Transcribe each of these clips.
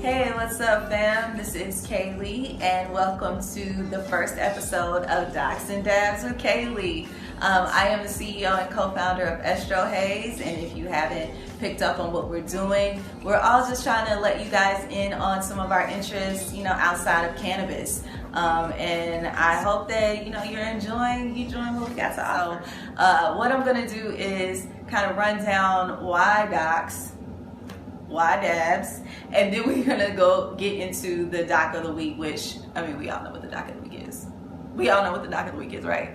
Hey, what's up, fam? This is Kaylee, and welcome to the first episode of Docs and Dabs with Kaylee. I am the CEO and co-founder of EstroHaze, and if you haven't picked up on what we're doing, we're all just trying to let you guys in on some of our interests, outside of cannabis. And I hope that, you're enjoying what we got to offer. So, what I'm gonna do is kind of run down why docs, why dabs, and then we're gonna go get into the doc of the week, which, we all know what the doc of the week is. We all know what the doc of the week is, right?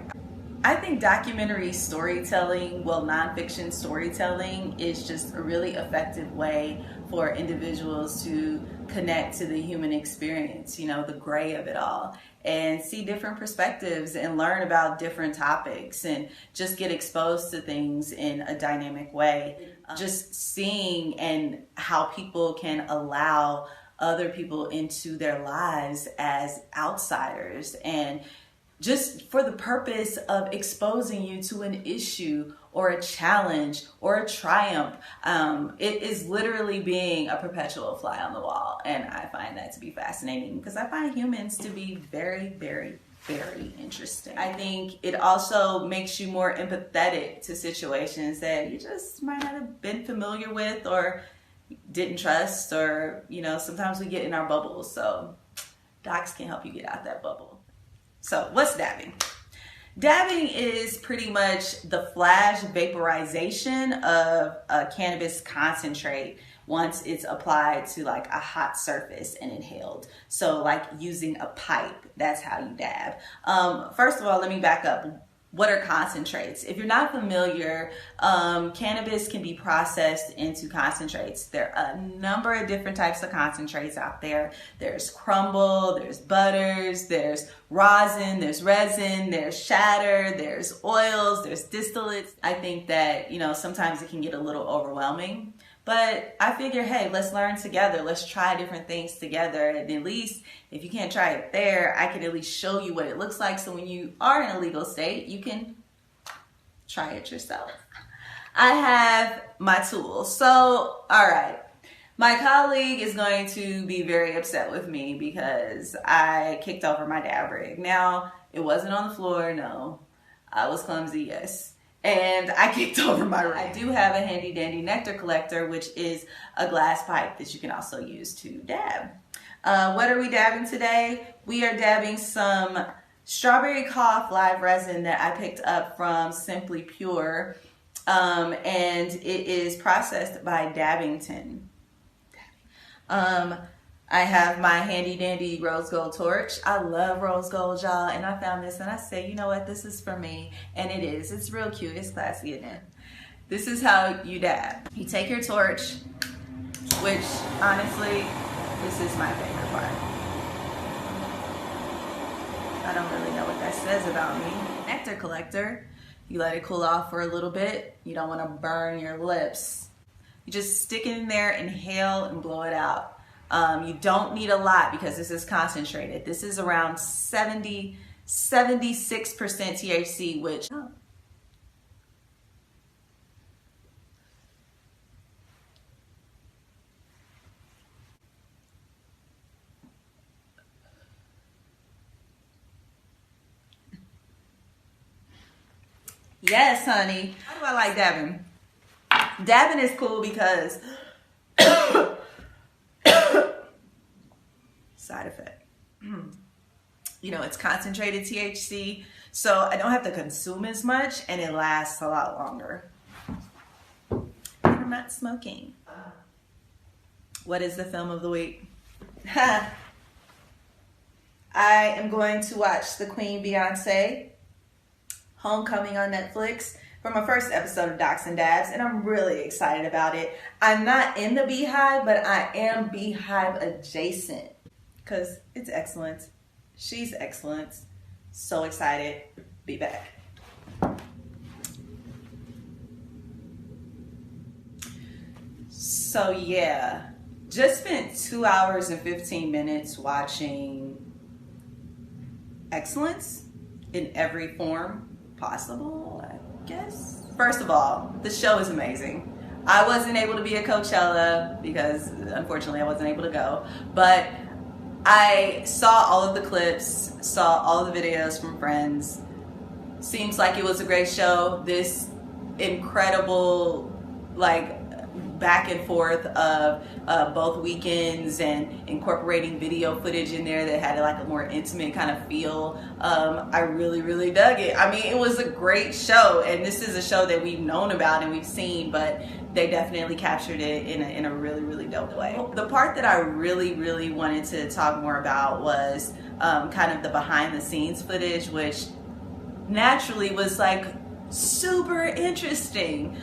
I think documentary storytelling, nonfiction storytelling, is just a really effective way for individuals to connect to the human experience, the gray of it all, and see different perspectives and learn about different topics and just get exposed to things in a dynamic way. Just seeing and how people can allow other people into their lives as outsiders, and just for the purpose of exposing you to an issue or a challenge or a triumph. It is literally being a perpetual fly on the wall. And I find that to be fascinating because I find humans to be very, very, very interesting. I think it also makes you more empathetic to situations that you just might not have been familiar with or didn't trust, or, sometimes we get in our bubbles. So docs can help you get out that bubble. So what's dabbing? Dabbing is pretty much the flash vaporization of a cannabis concentrate once it's applied to like a hot surface and inhaled. So like using a pipe, that's how you dab. First of all, let me back up. What are concentrates? If you're not familiar, cannabis can be processed into concentrates. There are a number of different types of concentrates out there. There's crumble, there's butters, there's rosin, there's shatter, there's oils, there's distillates. I think that, sometimes it can get a little overwhelming. But I figure, hey, let's learn together. Let's try different things together. And at least if you can't try it there, I can at least show you what it looks like. So when you are in a legal state, you can try it yourself. I have my tools. So, all right. My colleague is going to be very upset with me because I kicked over my dab rig. Now, it wasn't on the floor, no. I was clumsy, yes. And I kicked over my rig. I do have a handy dandy nectar collector, which is a glass pipe that you can also use to dab. What are we dabbing today? We are dabbing some strawberry cough live resin that I picked up from Simply Pure, and it is processed by Dabbington. I have my handy dandy rose gold torch. I love rose gold, y'all, and I found this and I said, you know what, this is for me. And it is. It's real cute. It's classy, isn't it? This is how you dab. You take your torch, which honestly, this is my favorite part. I don't really know what that says about me. Nectar collector, you let it cool off for a little bit. You don't want to burn your lips. You just stick it in there, inhale, and blow it out. You don't need a lot because this is concentrated. This is around 76% THC, which... Yes, honey. How do I like dabbing? Dabbing is cool because... side effect. It's concentrated THC, so I don't have to consume as much and it lasts a lot longer. And I'm not smoking. What is the film of the week? I am going to watch the Queen Beyonce Homecoming on Netflix for my first episode of Docs and Dabs, and I'm really excited about it. I'm not in the Beehive, but I am Beehive adjacent because it's excellent. She's excellent. So excited. Be back. So yeah, just spent 2 hours and 15 minutes watching excellence in every form possible, I guess. First of all, the show is amazing. I wasn't able to be at Coachella because unfortunately I wasn't able to go, but I saw all of the clips, saw all of the videos from friends. Seems like it was a great show. This incredible, like, back and forth of both weekends and incorporating video footage in there that had like a more intimate kind of feel. I really dug it. I mean, it was a great show, and this is a show that we've known about and we've seen, but they definitely captured it in a really dope way. The part that I really wanted to talk more about was kind of the behind the scenes footage, which naturally was like super interesting.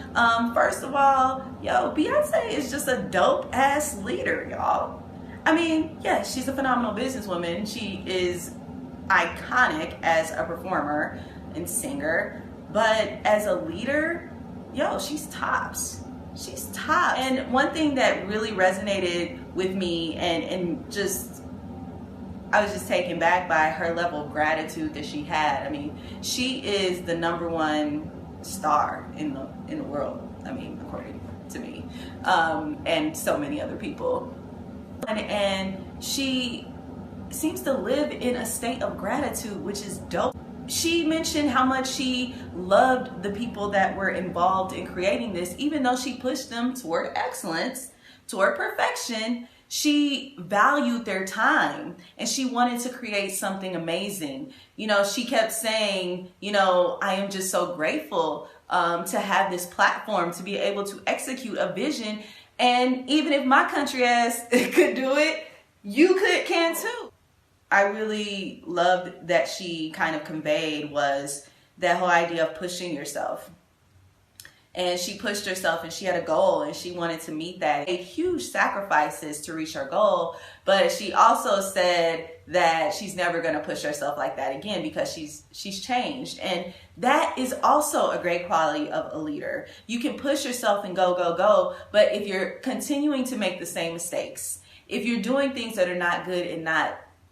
First of all, Beyonce is just a dope ass leader, y'all. I mean, yeah, she's a phenomenal businesswoman. She is iconic as a performer and singer, but as a leader, she's tops. She's top. And one thing that really resonated with me and just, I was just taken back by her level of gratitude that she had. I mean, she is the #1 star in the world. I mean, according to me, and so many other people. And she seems to live in a state of gratitude, which is dope. She mentioned how much she loved the people that were involved in creating this, even though she pushed them toward excellence, toward perfection. She valued their time and she wanted to create something amazing. She kept saying, I am just so grateful to have this platform to be able to execute a vision. And even if my country ass could do it, you can too. I really loved that she kind of conveyed was that whole idea of pushing yourself. And she pushed herself and she had a goal and she wanted to meet that. Made huge sacrifices to reach her goal, but she also said that she's never going to push herself like that again because she's changed. And that is also a great quality of a leader. You can push yourself and go, but if you're continuing to make the same mistakes, if you're doing things that are not good and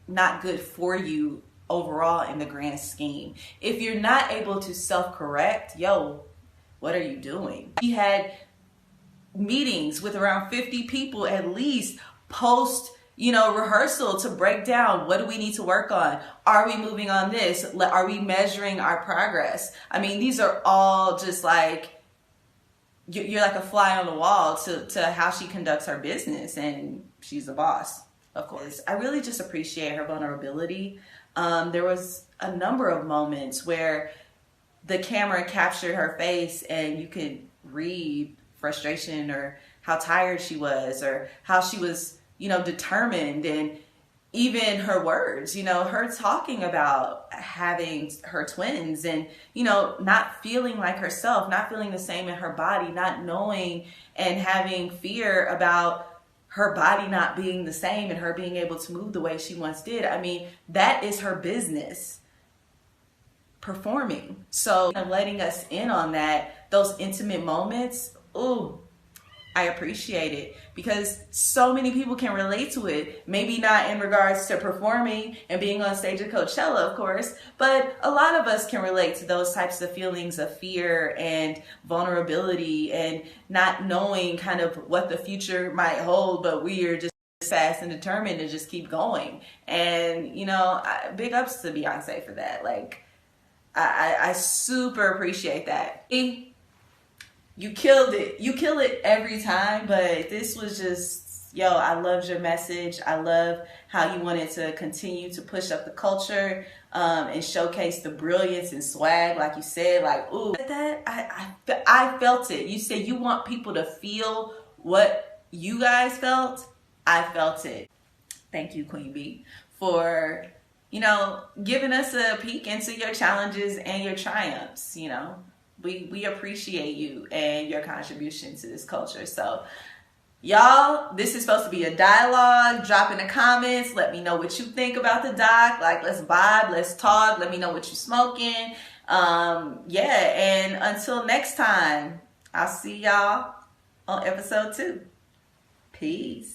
not good for you overall in the grand scheme, if you're not able to self-correct, what are you doing? He had meetings with around 50 people at least post, rehearsal to break down what do we need to work on? Are we moving on this? Are we measuring our progress? I mean, these are all just like, you're like a fly on the wall to how she conducts her business, and she's a boss, of course. I really just appreciate her vulnerability. There was a number of moments where the camera captured her face and you could read frustration or how tired she was or how she was, determined, and even her words, her talking about having her twins and, not feeling like herself, not feeling the same in her body, not knowing and having fear about her body not being the same and her being able to move the way she once did. I mean, that is her business. Performing. So letting us in on that, those intimate moments, ooh, I appreciate it because so many people can relate to it. Maybe not in regards to performing and being on stage at Coachella, of course, but a lot of us can relate to those types of feelings of fear and vulnerability and not knowing kind of what the future might hold, but we are just fast and determined to just keep going. And, big ups to Beyonce for that. Like, I super appreciate that. You killed it. You kill it every time, but this was just, I loved your message. I love how you wanted to continue to push up the culture and showcase the brilliance and swag, like you said, like, ooh, I felt it. You said you want people to feel what you guys felt. I felt it. Thank you, Queen Bee, for giving us a peek into your challenges and your triumphs. We appreciate you and your contribution to this culture. So, y'all, this is supposed to be a dialogue. Drop in the comments. Let me know what you think about the doc. Like, let's vibe, let's talk. Let me know what you're smoking. And until next time, I'll see y'all on episode 2. Peace.